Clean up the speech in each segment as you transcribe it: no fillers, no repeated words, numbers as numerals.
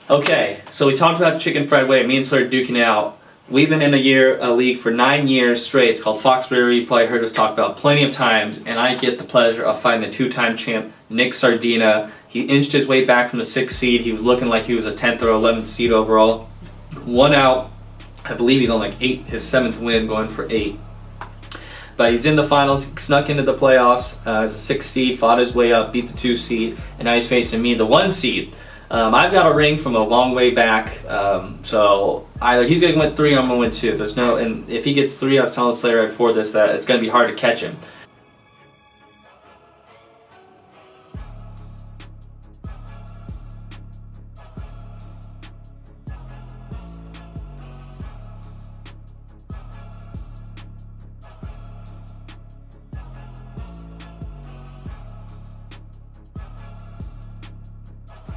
Okay, so we talked about chicken fried whey. Me and Slayer duking out. We've been in a league for 9 years straight. It's called Foxbury. You probably heard us talk about plenty of times. And I get the pleasure of fighting the 2-time champ, Nick Sardina. He inched his way back from the 6th seed. He was looking like he was a 10th or 11th seed overall. 1 out. I believe he's on like 8, his 7th win, going for 8. But he's in the finals, he snuck into the playoffs as a 6th seed, fought his way up, beat the 2 seed, and now he's facing me, the 1 seed. I've got a ring from a long way back, so either he's going to win 3 or I'm going to win 2. And if he gets 3, I was telling Slayer right before this that it's going to be hard to catch him.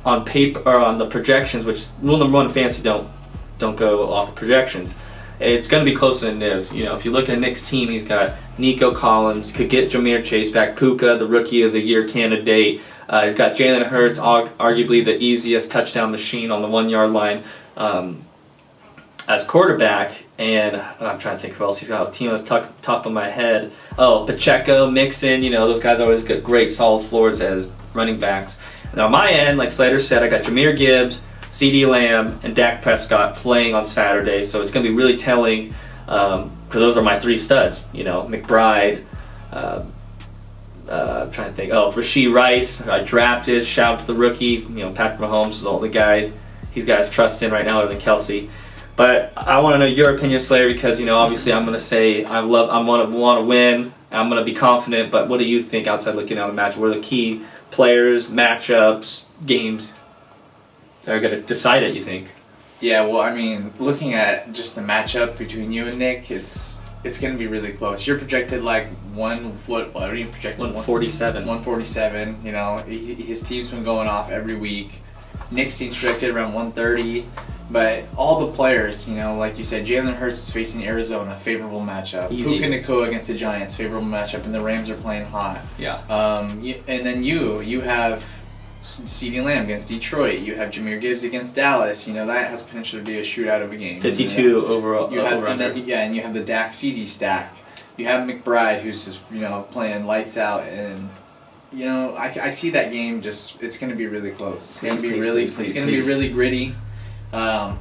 On paper or on the projections, which rule number 1 in fantasy, don't go off the projections. It's going to be closer than it is. You know, if you look at Nick's team, he's got Nico Collins, could get Ja'Marr Chase back, Puka, the Rookie of the Year candidate. He's got Jalen Hurts, arguably the easiest touchdown machine on the 1-yard line as quarterback. And I'm trying to think who else he's got. His team is top of my head. Oh, Pacheco, Mixon. You know, those guys always get great solid floors as running backs. Now on my end, like Slater said, I got Jahmyr Gibbs, CeeDee Lamb, and Dak Prescott playing on Saturday, so it's going to be really telling, because those are my 3 studs. You know, McBride, I'm trying to think, Rashee Rice, I drafted, shout out to the rookie. You know, Patrick Mahomes is the only guy he's got his trust in right now other than Kelsey. But I want to know your opinion, Slayer, because, you know, obviously I'm going to say I want to win, I'm going to be confident, but what do you think outside looking at the match? What are the key players, matchups, games that are going to decide it, you think? Yeah, well, I mean, looking at just the matchup between you and Nick, it's going to be really close. You're projected like what are you projected? 147. 147. You know, his team's been going off every week. Nick's team's projected around 130. But all the players, you know, like you said, Jalen Hurts is facing Arizona, favorable matchup. Easy. Puka Nacua against the Giants, favorable matchup, and the Rams are playing hot. Yeah. And then you have CeeDee Lamb against Detroit. You have Jahmyr Gibbs against Dallas. You know, that has potential to be a shootout of a game. 52 overall. And you have the Dak CeeDee stack. You have McBride, who's just, you know, playing lights out, and you know, I see that game just, it's going to be really close. It's going to be really gritty. I'm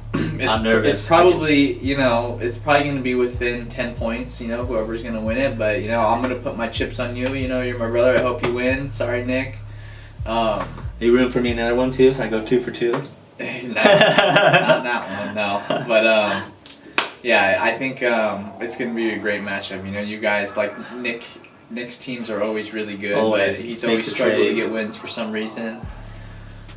nervous. It's probably, you know, it's probably going to be within 10 points, you know, whoever's going to win it. But, you know, I'm going to put my chips on you. You know, you're my brother. I hope you win. Sorry, Nick. Are you rooting for me in that one, too, so I go 2 for 2? No, not that one, no. But, yeah, I think it's going to be a great matchup. You know, you guys, like, Nick's teams are always really good. Always. But he's always struggled to get wins for some reason.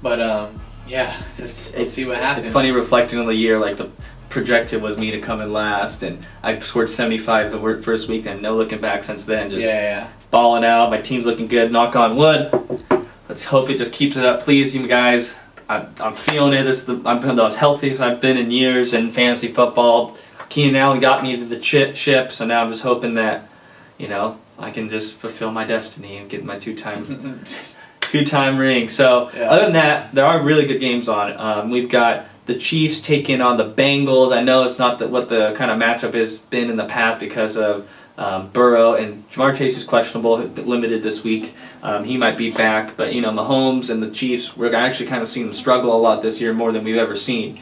But, yeah, let's see what happens. It's funny reflecting on the year, like the projected was me to come in last, and I scored 75 the first week, and no looking back since then. Just balling out. My team's looking good. Knock on wood. Let's hope it just keeps it up. Please, you guys. I'm feeling it. I'm the most healthiest I've been in years in fantasy football. Keenan Allen got me to the ship, so now I'm just hoping that, you know, I can just fulfill my destiny and get my two-time ring. So other than that, there are really good games on. We've got the Chiefs taking on the Bengals. I know it's not what the kind of matchup has been in the past because of Burrow, and Ja'Marr Chase is questionable, limited this week. He might be back, but you know, Mahomes and the Chiefs, we're actually kind of seeing them struggle a lot this year, more than we've ever seen.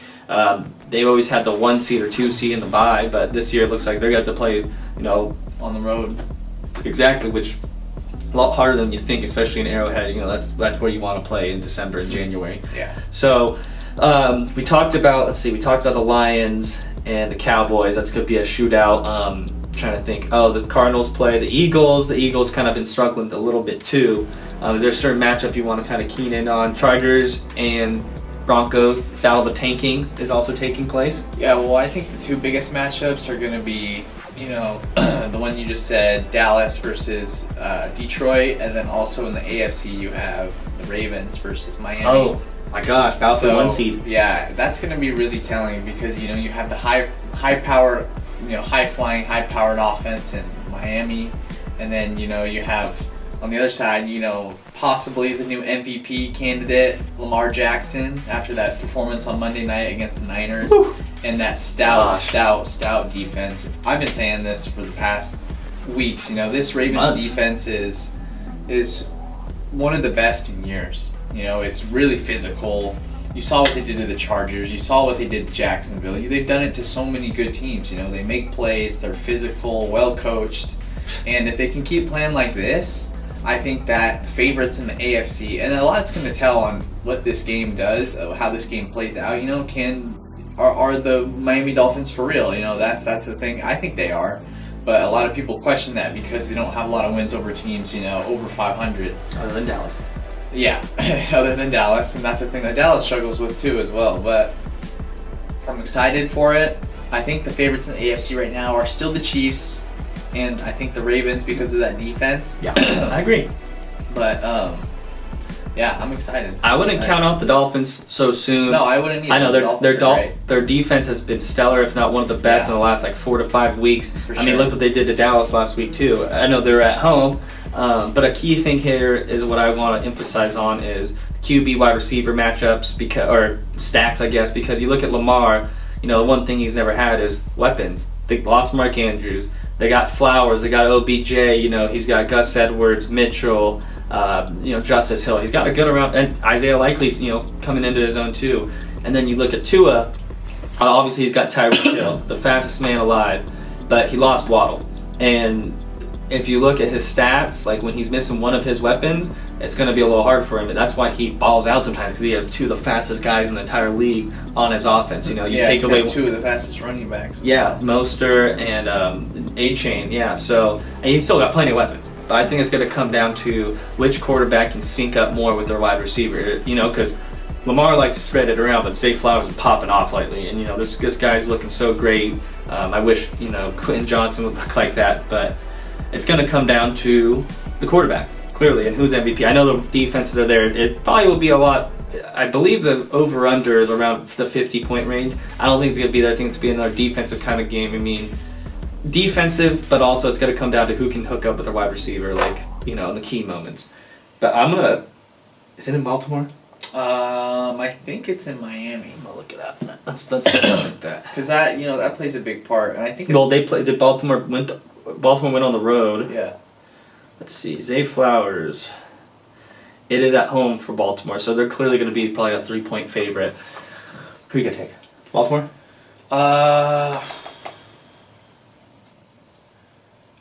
They've always had the 1 seed or 2 seed in the bye, but this year it looks like they're going to have to play, you know, on the road. Exactly, which a lot harder than you think, especially in Arrowhead. You know, that's where you want to play in December and January. Yeah. So we talked about the Lions and the Cowboys. That's going to be a shootout. Trying to think. Oh, the Cardinals play the Eagles. The Eagles kind of been struggling a little bit too. Is there a certain matchup you want to kind of keen in on? Chargers and Broncos. Battle of the Tanking is also taking place. Yeah, well, I think the 2 biggest matchups are going to be, you know, the one you just said, Dallas versus Detroit, and then also in the AFC you have the Ravens versus Miami. Oh my gosh, battle for 1 seed. Yeah, that's going to be really telling because, you know, you have the high-powered, you know, high-flying, high-powered offense in Miami, and then, you know, you have On the other side, possibly the new MVP candidate, Lamar Jackson, after that performance on Monday night against the Niners. Woo. And that stout defense. I've been saying this for the past weeks. This Ravens defense is one of the best in years. It's really physical. You saw what they did to the Chargers. You saw what they did to Jacksonville. They've done it to so many good teams. They make plays. They're physical, well coached. And if they can keep playing like this, I think that the favorites in the AFC, and a lot's going to tell on what this game does, how this game plays out. Are the Miami Dolphins for real? That's the thing. I think they are, but a lot of people question that because they don't have a lot of wins over teams, over 500. Other than Dallas. Yeah, other than Dallas, and that's the thing that Dallas struggles with too as well. But I'm excited for it. I think the favorites in the AFC right now are still the Chiefs, and I think the Ravens because of that defense. Yeah, I agree. But yeah, I'm excited. I wouldn't count out the Dolphins so soon. No, I wouldn't either. I know their defense has been stellar, if not one of the best in the last 4 to 5 weeks. I mean, look what they did to Dallas last week too. I know they're at home, but a key thing here is what I want to emphasize on is QB wide receiver matchups or stacks, I guess, because you look at Lamar. The one thing he's never had is weapons. They lost Mark Andrews. They got Flowers. They got OBJ. He's got Gus Edwards, Mitchell. Justice Hill. He's got a good around, and Isaiah Likely's coming into his own too. And then you look at Tua. Obviously, he's got Tyreek Hill, the fastest man alive, but he lost Waddle. And if you look at his stats, like when he's missing one of his weapons, it's going to be a little hard for him. And that's why he balls out sometimes, because he has two of the fastest guys in the entire league on his offense. Take away two of the fastest running backs. Yeah, Mostert and A-Chain. Yeah, and he's still got plenty of weapons. But I think it's going to come down to which quarterback can sync up more with their wide receiver. Because Lamar likes to spread it around, but Zay Flowers is popping off lately. And this guy's looking so great. I wish Quentin Johnson would look like that, but it's going to come down to the quarterback, clearly, and who's MVP. I know the defenses are there. It probably will be a lot. I believe the over-under is around the 50-point range. I don't think it's going to be there. I think it's going to be another defensive kind of game. I mean, defensive, but also it's going to come down to who can hook up with their wide receiver, in the key moments. But is it in Baltimore? I think it's in Miami. I'm gonna look it up. Let's check that. Because that plays a big part, and I think. Well, Baltimore went on the road. Yeah. Let's see, Zay Flowers. It is at home for Baltimore, so they're clearly going to be probably a 3-point favorite. Who are you gonna take? Baltimore?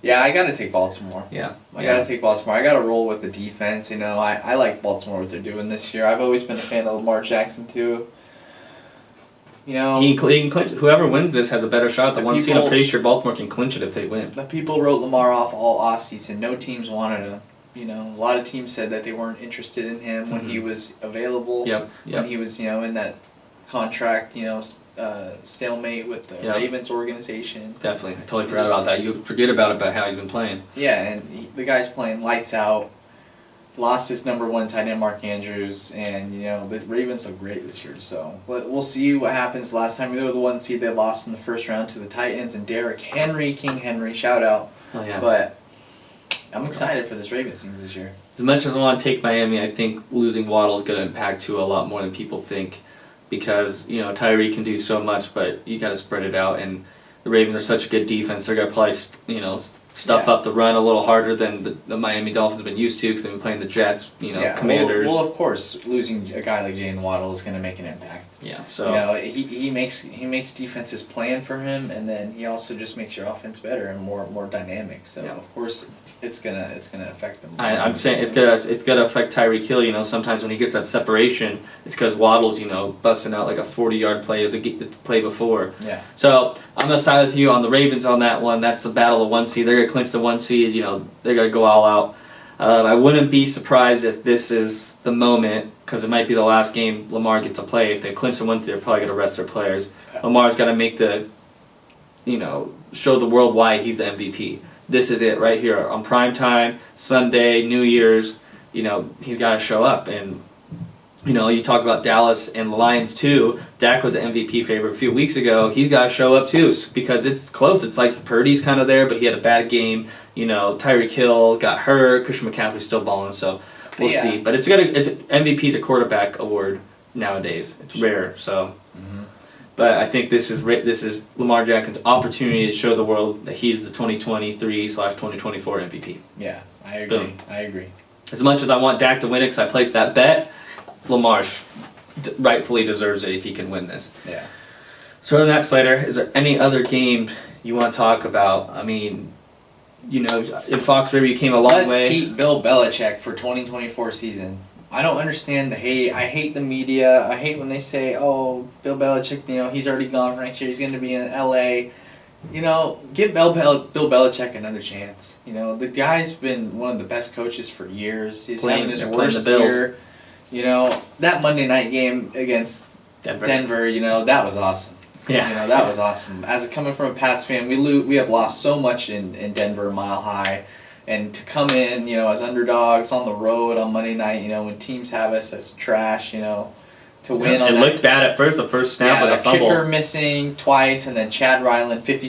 Yeah, I gotta take Baltimore. Yeah. I gotta take Baltimore. I gotta roll with the defense. I like Baltimore, what they're doing this year. I've always been a fan of Lamar Jackson too. He can clinch. Whoever wins this has a better shot at the one seed. I'm pretty sure Baltimore can clinch it if they win. The people wrote Lamar off all offseason. No teams wanted him. A lot of teams said that they weren't interested in him when he was available. Yep. When he was, in that contract, stalemate with the Ravens organization. Definitely. I totally forgot about that. You forget about how he's been playing. Yeah, and the guy's playing lights out. Lost his number one tight end, Mark Andrews, and the Ravens look great this year. So we'll see what happens. Last time they were the 1 seed, they lost in the first round to the Titans and Derrick Henry, King Henry, shout out. Oh yeah. But I'm excited for this Ravens team this year. As much as I want to take Miami, I think losing Waddle is going to impact Tua a lot more than people think, because Tyree can do so much, but you got to spread it out. And the Ravens are such a good defense; they're going to probably stuff up the run a little harder than the Miami Dolphins have been used to, because they've been playing the Jets, Commanders. Well, of course, losing a guy like Jaylen Waddle is going to make an impact. Yeah, so he makes defenses plan for him, and then he also just makes your offense better and more dynamic. So of course it's gonna affect them. I'm saying it's gonna affect Tyreek Hill. Sometimes when he gets that separation, it's because Waddle's busting out like a 40-yard play the play before. Yeah. So I'm gonna side with you on the Ravens on that one. That's the battle of 1 seed. They're gonna clinch the 1 seed. They're gonna go all out. I wouldn't be surprised if this is the moment, because it might be the last game Lamar gets to play. If they clinch the 1 seed, they're probably gonna rest their players. Lamar's got to make show the world why he's the MVP. This is it right here on prime time, Sunday, New Year's. He's got to show up, and You know, you talk about Dallas and the Lions too. Dak was an MVP favorite a few weeks ago. He's got to show up too because it's close. It's like Purdy's kind of there, but he had a bad game. You know, Tyreek Hill got hurt. Christian McCaffrey's still balling, so we'll see. But it's MVP's a quarterback award nowadays. It's rare, so. Mm-hmm. But I think this is Lamar Jackson's opportunity to show the world that he's the 2023/2024 MVP. Yeah, I agree. Boom. I agree. As much as I want Dak to win it because I placed that bet, Lamar rightfully deserves it if he can win this. Yeah. So in that, Slater, is there any other game you want to talk about? I mean, you know, in Fox River you came a long way. Let's keep Bill Belichick for 2024 season. I don't understand the hate. I hate the media. I hate when they say, "Oh, Bill Belichick, you know, he's already gone for next year. He's going to be in L.A." You know, give Bill Belichick another chance. You know, the guy's been one of the best coaches for years. He's having his worst year. You know, that Monday night game against Denver, you know, that was awesome. Yeah. You know, that was awesome. Coming from a Pats fan, we have lost so much in Denver, Mile High. And to come in, you know, as underdogs on the road on Monday night, you know, when teams have us as trash, you know, to win on it looked bad at first, the first snap with a fumble. Kicker missing twice, and then Chad Ryland, 50